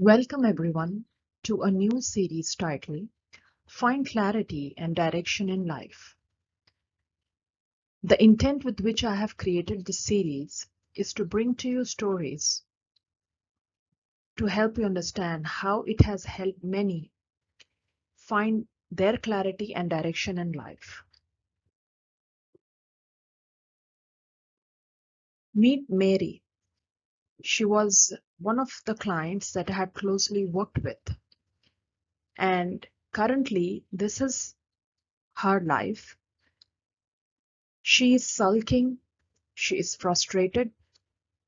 Welcome everyone to a new series titled Find Clarity and Direction in Life. The intent with which I have created this series is to bring to you stories to help you understand how it has helped many find their clarity and direction in life. Meet Mary. She was one of the clients that I had closely worked with, and currently this is her life. She is sulking, she is frustrated,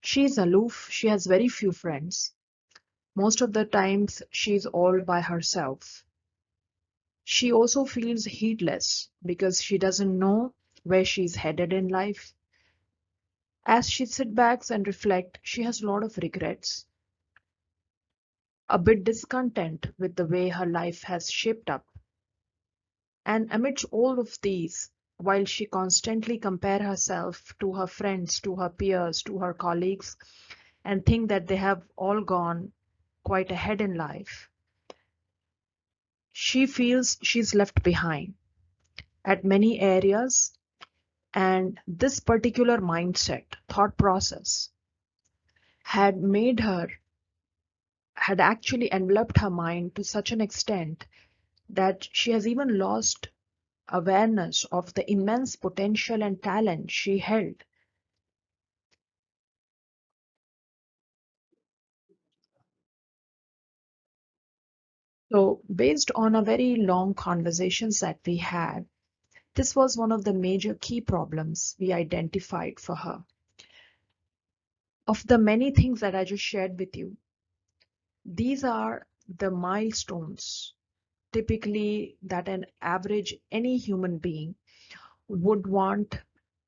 she is aloof, she has very few friends. Most of the times she's all by herself. She also feels heedless because she doesn't know where she's headed in life. As she sits back and reflects, she has a lot of regrets, a bit discontent with the way her life has shaped up. And amidst all of these, while she constantly compares herself to her friends, to her peers, to her colleagues, and think that they have all gone quite ahead in life, she feels she's left behind at many areas. And this particular mindset, thought process, had actually enveloped her mind to such an extent that she has even lost awareness of the immense potential and talent she held. So, based on a very long conversations that we had, this was one of the major key problems we identified for her. Of the many things that I just shared with you, these are the milestones typically that an average any human being would want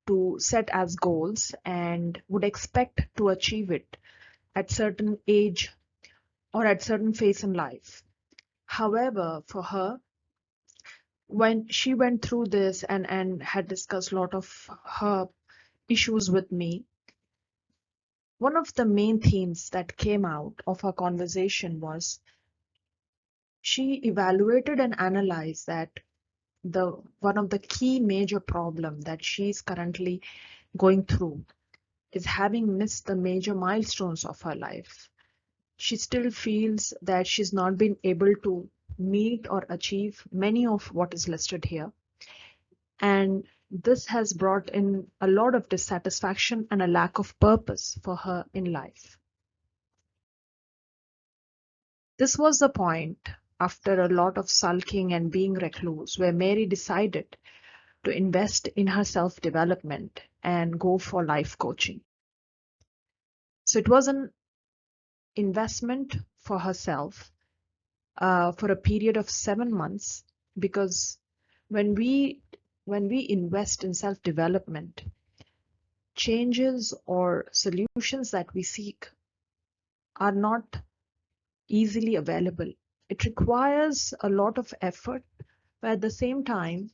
to set as goals and would expect to achieve it at certain age or at certain phase in life. However, for her, when she went through this and had discussed a lot of her issues with me, one of the main themes that came out of our conversation was she evaluated and analyzed that the one of the key major problem that she's currently going through is having missed the major milestones of her life. She still feels that she's not been able to meet or achieve many of what is listed here. And this has brought in a lot of dissatisfaction and a lack of purpose for her in life. This was the point after a lot of sulking and being recluse where Mary decided to invest in her self-development and go for life coaching. So it was an investment for herself for a period of 7 months, because when we when we invest in self-development, changes or solutions that we seek are not easily available. It requires a lot of effort, but at the same time,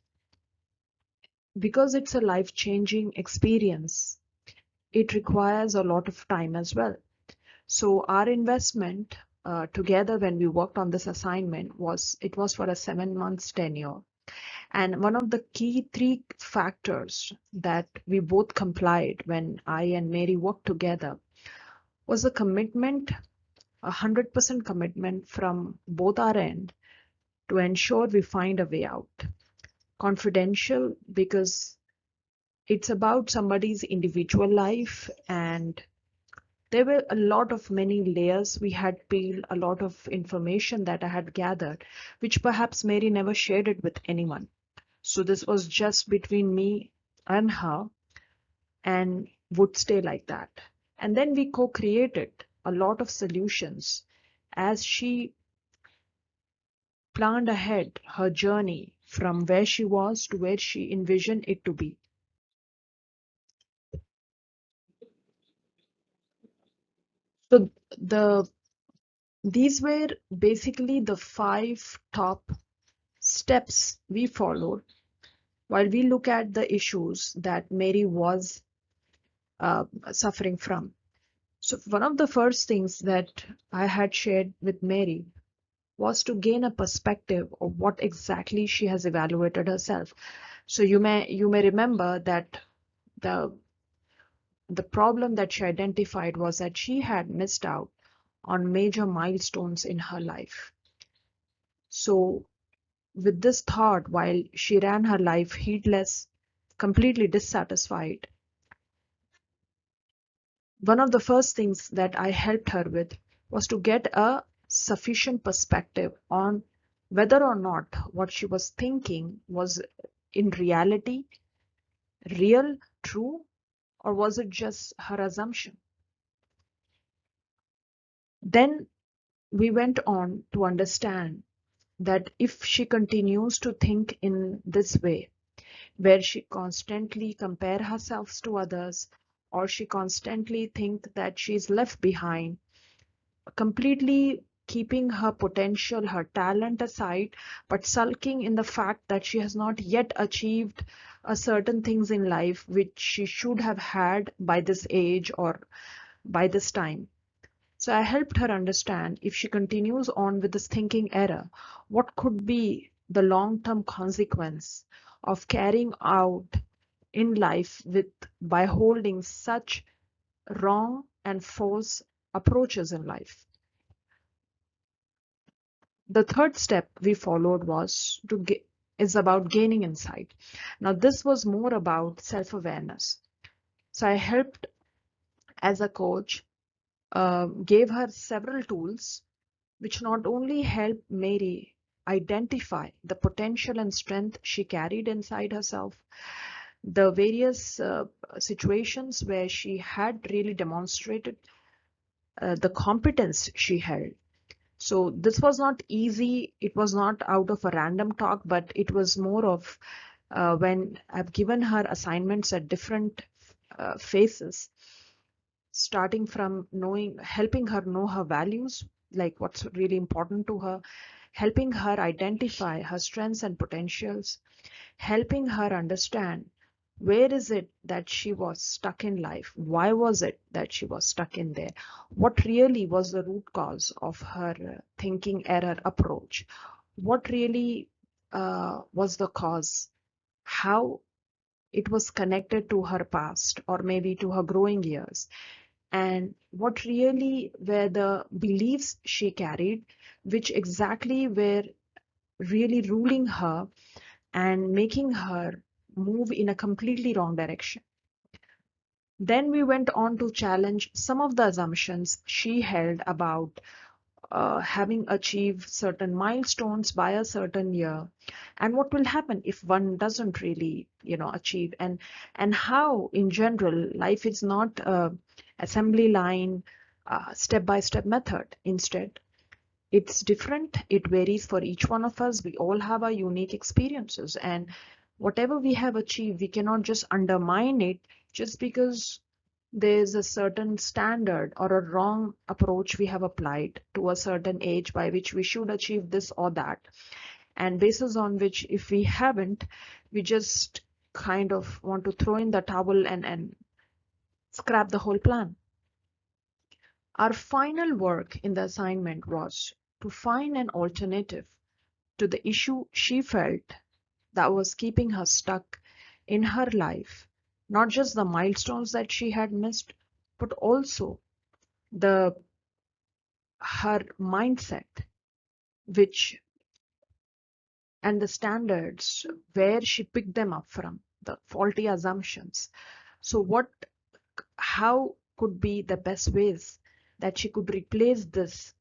because it's a life-changing experience, it requires a lot of time as well. So our investment together when we worked on this assignment was for a 7 months tenure. And one of the key three factors that we both complied when I and Mary worked together was a commitment, 100% commitment from both our end to ensure we find a way out. Confidential because it's about somebody's individual life, and there were a lot of many layers we had peeled, a lot of information that I had gathered, which perhaps Mary never shared it with anyone. So this was just between me and her and would stay like that. And then we co-created a lot of solutions as she planned ahead her journey from where she was to where she envisioned it to be. So these were basically the 5 top steps we followed while we look at the issues that Mary was suffering from. So one of the first things that I had shared with Mary was to gain a perspective of what exactly she has evaluated herself. So you may remember that the the problem that she identified was that she had missed out on major milestones in her life. So with this thought, while she ran her life heedless, completely dissatisfied, one of the first things that I helped her with was to get a sufficient perspective on whether or not what she was thinking was in reality real, true, or was it just her assumption. Then we went on to understand that if she continues to think in this way, where she constantly compare herself to others, or she constantly think that she's left behind, completely keeping her potential, her talent aside, but sulking in the fact that she has not yet achieved certain things in life which she should have had by this age or by this time. So I helped her understand if she continues on with this thinking error, what could be the long-term consequence of carrying out in life with by holding such wrong and false approaches in life. The third step we followed was is about gaining insight. Now this was more about self-awareness. So I helped as a coach, gave her several tools which not only helped Mary identify the potential and strength she carried inside herself, the various situations where she had really demonstrated the competence she held. So this was not easy. It was not out of a random talk, but it was more of when I've given her assignments at different phases, starting from helping her know her values, like what's really important to her, helping her identify her strengths and potentials, helping her understand where is it that she was stuck in life, why was it that she was stuck in there, what really was the root cause of her thinking error approach, what really was the cause, how it was connected to her past or maybe to her growing years, and what really were the beliefs she carried, which exactly were really ruling her and making her move in a completely wrong direction. Then we went on to challenge some of the assumptions she held about having achieved certain milestones by a certain year, and what will happen if one doesn't really, achieve, and how in general life is not a assembly line, step-by-step method. Instead, it's different. It varies for each one of us. We all have our unique experiences, and whatever we have achieved, we cannot just undermine it just because there's a certain standard or a wrong approach we have applied to a certain age by which we should achieve this or that. And basis on which, if we haven't, we just kind of want to throw in the towel and scrap the whole plan. Our final work in the assignment was to find an alternative to the issue she felt that was keeping her stuck in her life. Not just the milestones that she had missed, but also the her mindset, which and the standards where she picked them up from, the faulty assumptions. So how could be the best ways that she could replace this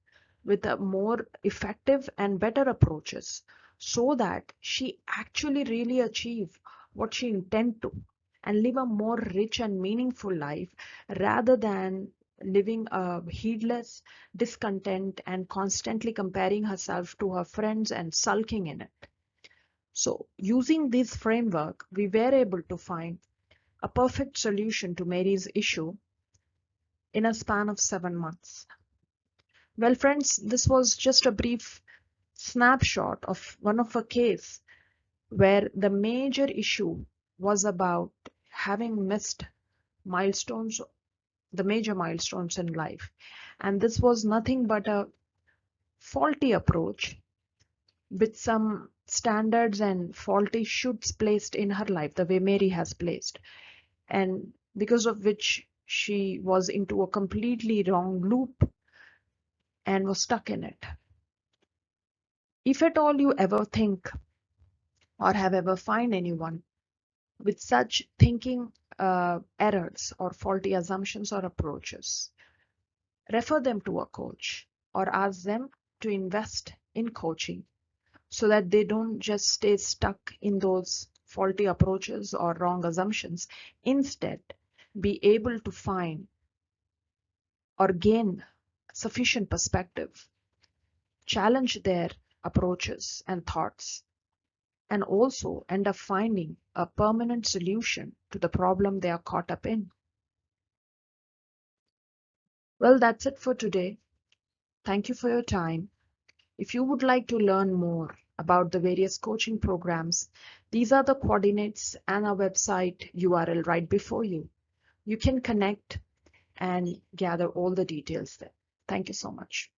with a more effective and better approaches so that she actually really achieve what she intend to and live a more rich and meaningful life rather than living a heedless, discontent and constantly comparing herself to her friends and sulking in it. So using this framework, we were able to find a perfect solution to Mary's issue in a span of 7 months. Well, friends, this was just a brief snapshot of one of a case where the major issue was about having missed milestones the major milestones in life. And this was nothing but a faulty approach with some standards and faulty shoulds placed in her life, the way Mary has placed, and because of which she was into a completely wrong loop and was stuck in it. If at all you ever think or have ever find anyone with such thinking errors or faulty assumptions or approaches, refer them to a coach or ask them to invest in coaching so that they don't just stay stuck in those faulty approaches or wrong assumptions. Instead, be able to find or gain sufficient perspective, challenge their approaches and thoughts, and also end up finding a permanent solution to the problem they are caught up in. Well, that's it for today. Thank you for your time. If you would like to learn more about the various coaching programs, these are the coordinates and our website URL right before you. You can connect and gather all the details there. Thank you so much.